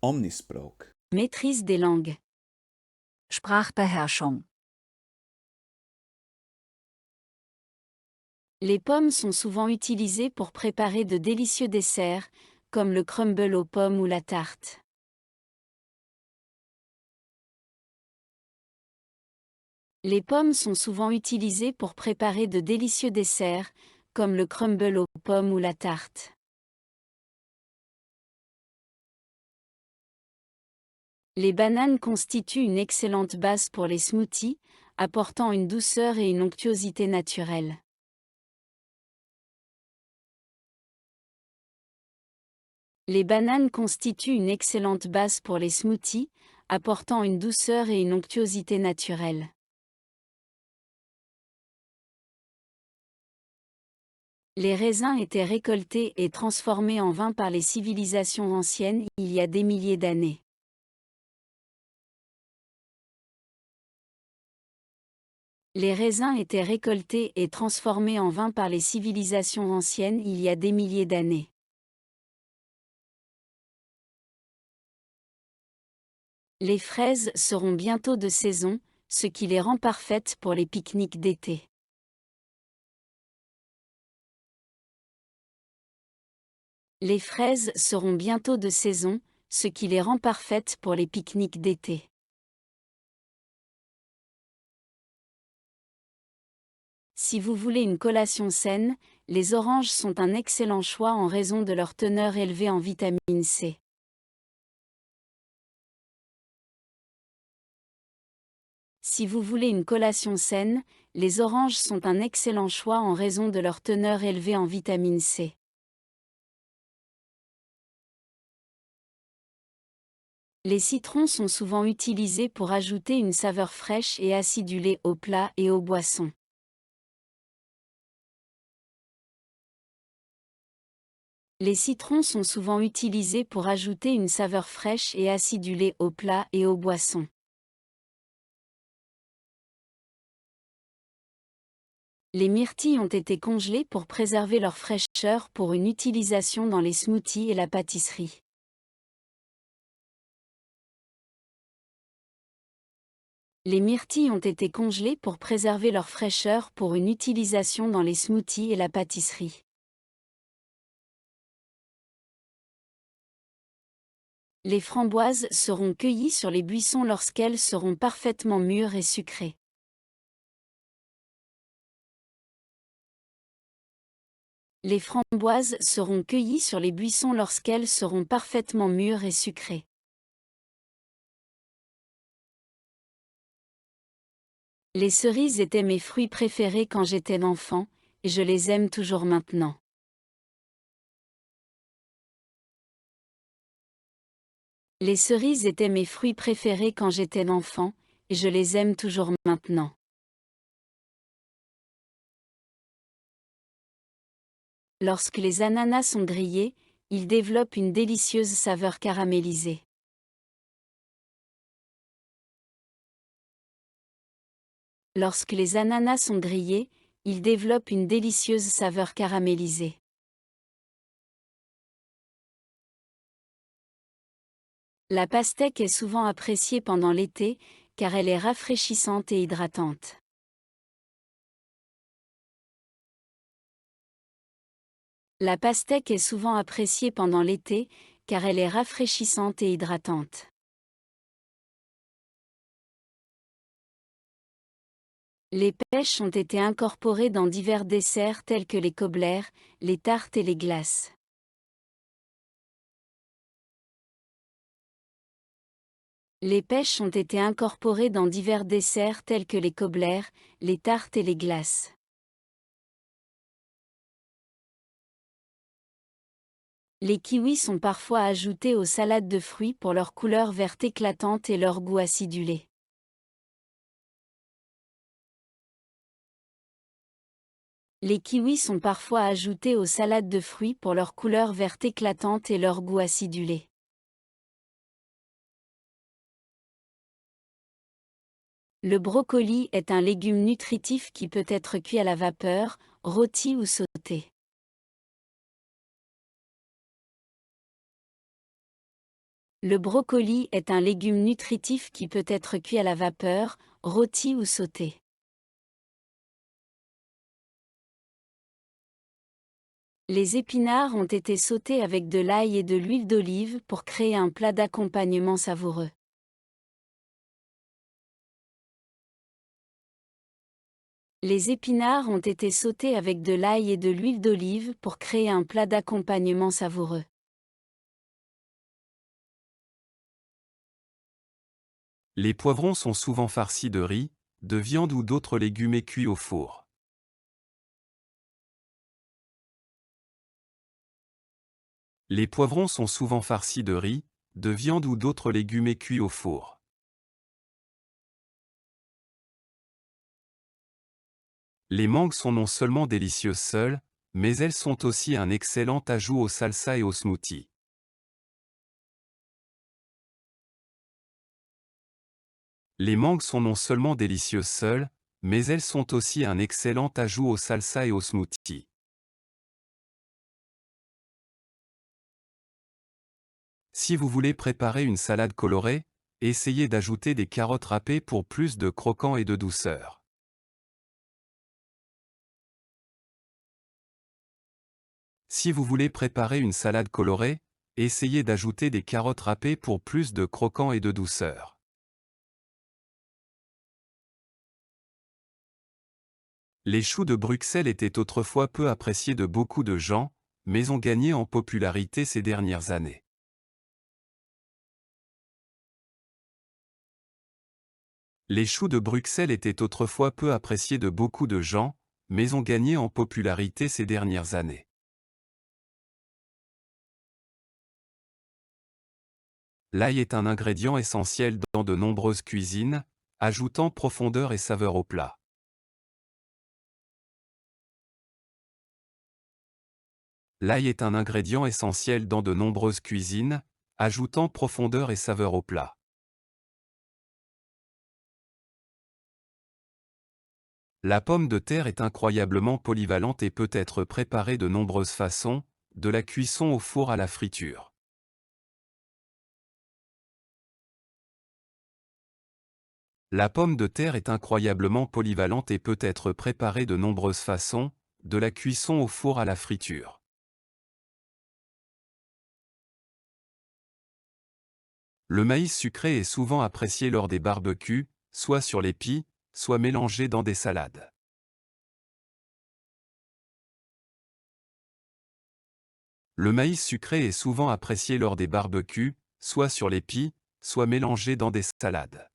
Omnisprook. Maîtrise des langues. Sprachbeherrschung. Les pommes sont souvent utilisées pour préparer de délicieux desserts, comme le crumble aux pommes ou la tarte. Les pommes sont souvent utilisées pour préparer de délicieux desserts, comme le crumble aux pommes ou la tarte. Les bananes constituent une excellente base pour les smoothies, apportant une douceur et une onctuosité naturelle. Les bananes constituent une excellente base pour les smoothies, apportant une douceur et une onctuosité naturelle. Les raisins étaient récoltés et transformés en vin par les civilisations anciennes il y a des milliers d'années. Les raisins étaient récoltés et transformés en vin par les civilisations anciennes il y a des milliers d'années. Les fraises seront bientôt de saison, ce qui les rend parfaites pour les pique-niques d'été. Les fraises seront bientôt de saison, ce qui les rend parfaites pour les pique-niques d'été. Si vous voulez une collation saine, les oranges sont un excellent choix en raison de leur teneur élevée en vitamine C. Si vous voulez une collation saine, les oranges sont un excellent choix en raison de leur teneur élevée en vitamine C. Les citrons sont souvent utilisés pour ajouter une saveur fraîche et acidulée aux plats et aux boissons. Les citrons sont souvent utilisés pour ajouter une saveur fraîche et acidulée aux plats et aux boissons. Les myrtilles ont été congelées pour préserver leur fraîcheur pour une utilisation dans les smoothies et la pâtisserie. Les myrtilles ont été congelées pour préserver leur fraîcheur pour une utilisation dans les smoothies et la pâtisserie. Les framboises seront cueillies sur les buissons lorsqu'elles seront parfaitement mûres et sucrées. Les framboises seront cueillies sur les buissons lorsqu'elles seront parfaitement mûres et sucrées. Les cerises étaient mes fruits préférés quand j'étais enfant, et je les aime toujours maintenant. Les cerises étaient mes fruits préférés quand j'étais enfant, et je les aime toujours maintenant. Lorsque les ananas sont grillés, ils développent une délicieuse saveur caramélisée. Lorsque les ananas sont grillés, ils développent une délicieuse saveur caramélisée. La pastèque est souvent appréciée pendant l'été, car elle est rafraîchissante et hydratante. La pastèque est souvent appréciée pendant l'été, car elle est rafraîchissante et hydratante. Les pêches ont été incorporées dans divers desserts tels que les cobbler, les tartes et les glaces. Les pêches ont été incorporées dans divers desserts tels que les cobbler, les tartes et les glaces. Les kiwis sont parfois ajoutés aux salades de fruits pour leur couleur verte éclatante et leur goût acidulé. Les kiwis sont parfois ajoutés aux salades de fruits pour leur couleur verte éclatante et leur goût acidulé. Le brocoli est un légume nutritif qui peut être cuit à la vapeur, rôti ou sauté. Le brocoli est un légume nutritif qui peut être cuit à la vapeur, rôti ou sauté. Les épinards ont été sautés avec de l'ail et de l'huile d'olive pour créer un plat d'accompagnement savoureux. Les épinards ont été sautés avec de l'ail et de l'huile d'olive pour créer un plat d'accompagnement savoureux. Les poivrons sont souvent farcis de riz, de viande ou d'autres légumes et cuits au four. Les poivrons sont souvent farcis de riz, de viande ou d'autres légumes et cuits au four. Les mangues sont non seulement délicieuses seules, mais elles sont aussi un excellent ajout aux salsas et aux smoothies. Les mangues sont non seulement délicieuses seules, mais elles sont aussi un excellent ajout aux salsas et aux smoothies. Si vous voulez préparer une salade colorée, essayez d'ajouter des carottes râpées pour plus de croquant et de douceur. Si vous voulez préparer une salade colorée, essayez d'ajouter des carottes râpées pour plus de croquant et de douceur. Les choux de Bruxelles étaient autrefois peu appréciés de beaucoup de gens, mais ont gagné en popularité ces dernières années. Les choux de Bruxelles étaient autrefois peu appréciés de beaucoup de gens, mais ont gagné en popularité ces dernières années. L'ail est un ingrédient essentiel dans de nombreuses cuisines, ajoutant profondeur et saveur au plat. L'ail est un ingrédient essentiel dans de nombreuses cuisines, ajoutant profondeur et saveur au plat. La pomme de terre est incroyablement polyvalente et peut être préparée de nombreuses façons, de la cuisson au four à la friture. La pomme de terre est incroyablement polyvalente et peut être préparée de nombreuses façons, de la cuisson au four à la friture. Le maïs sucré est souvent apprécié lors des barbecues, soit sur les pies, soit mélangé dans des salades. Le maïs sucré est souvent apprécié lors des barbecues, soit sur les pies, soit mélangé dans des salades.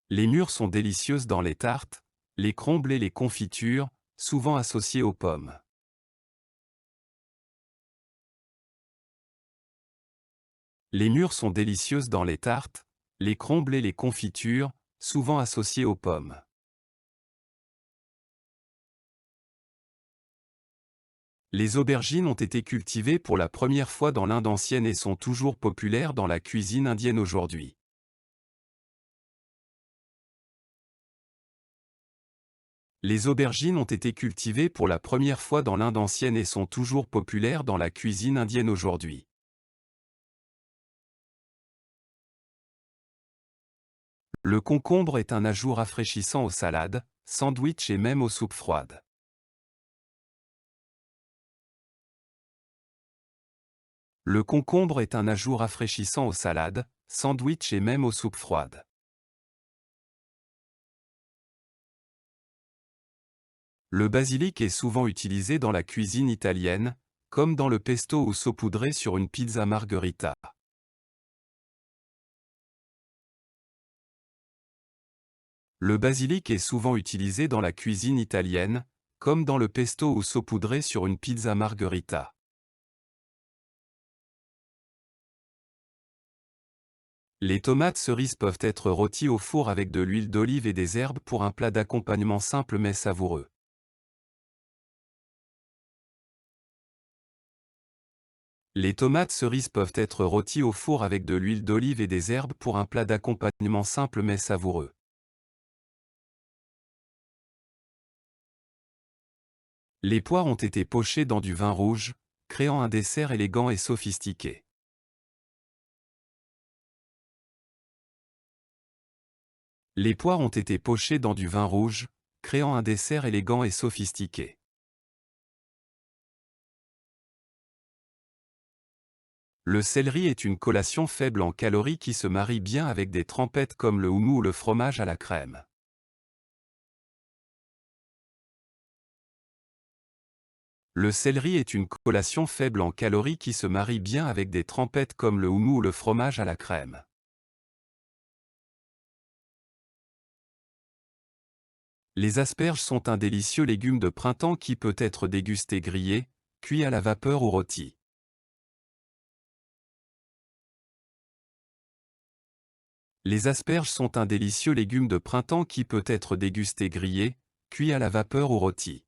Les mûres sont délicieuses dans les tartes, les crumbles et les confitures, souvent associées aux pommes. Les mûres sont délicieuses dans les tartes, les crumbles et les confitures, souvent associées aux pommes. Les aubergines ont été cultivées pour la première fois dans l'Inde ancienne et sont toujours populaires dans la cuisine indienne aujourd'hui. Les aubergines ont été cultivées pour la première fois dans l'Inde ancienne et sont toujours populaires dans la cuisine indienne aujourd'hui. Le concombre est un ajout rafraîchissant aux salades, sandwichs et même aux soupes froides. Le concombre est un ajout rafraîchissant aux salades, sandwichs et même aux soupes froides. Le basilic est souvent utilisé dans la cuisine italienne, comme dans le pesto ou saupoudré sur une pizza margherita. Le basilic est souvent utilisé dans la cuisine italienne, comme dans le pesto ou saupoudré sur une pizza margherita. Les tomates cerises peuvent être rôties au four avec de l'huile d'olive et des herbes pour un plat d'accompagnement simple mais savoureux. Les tomates cerises peuvent être rôties au four avec de l'huile d'olive et des herbes pour un plat d'accompagnement simple mais savoureux. Les poires ont été pochées dans du vin rouge, créant un dessert élégant et sophistiqué. Les poires ont été pochées dans du vin rouge, créant un dessert élégant et sophistiqué. Le céleri est une collation faible en calories qui se marie bien avec des trempettes comme le houmous ou le fromage à la crème. Le céleri est une collation faible en calories qui se marie bien avec des trempettes comme le houmous ou le fromage à la crème. Les asperges sont un délicieux légume de printemps qui peut être dégusté grillé, cuit à la vapeur ou rôti. Les asperges sont un délicieux légume de printemps qui peut être dégusté grillé, cuit à la vapeur ou rôti.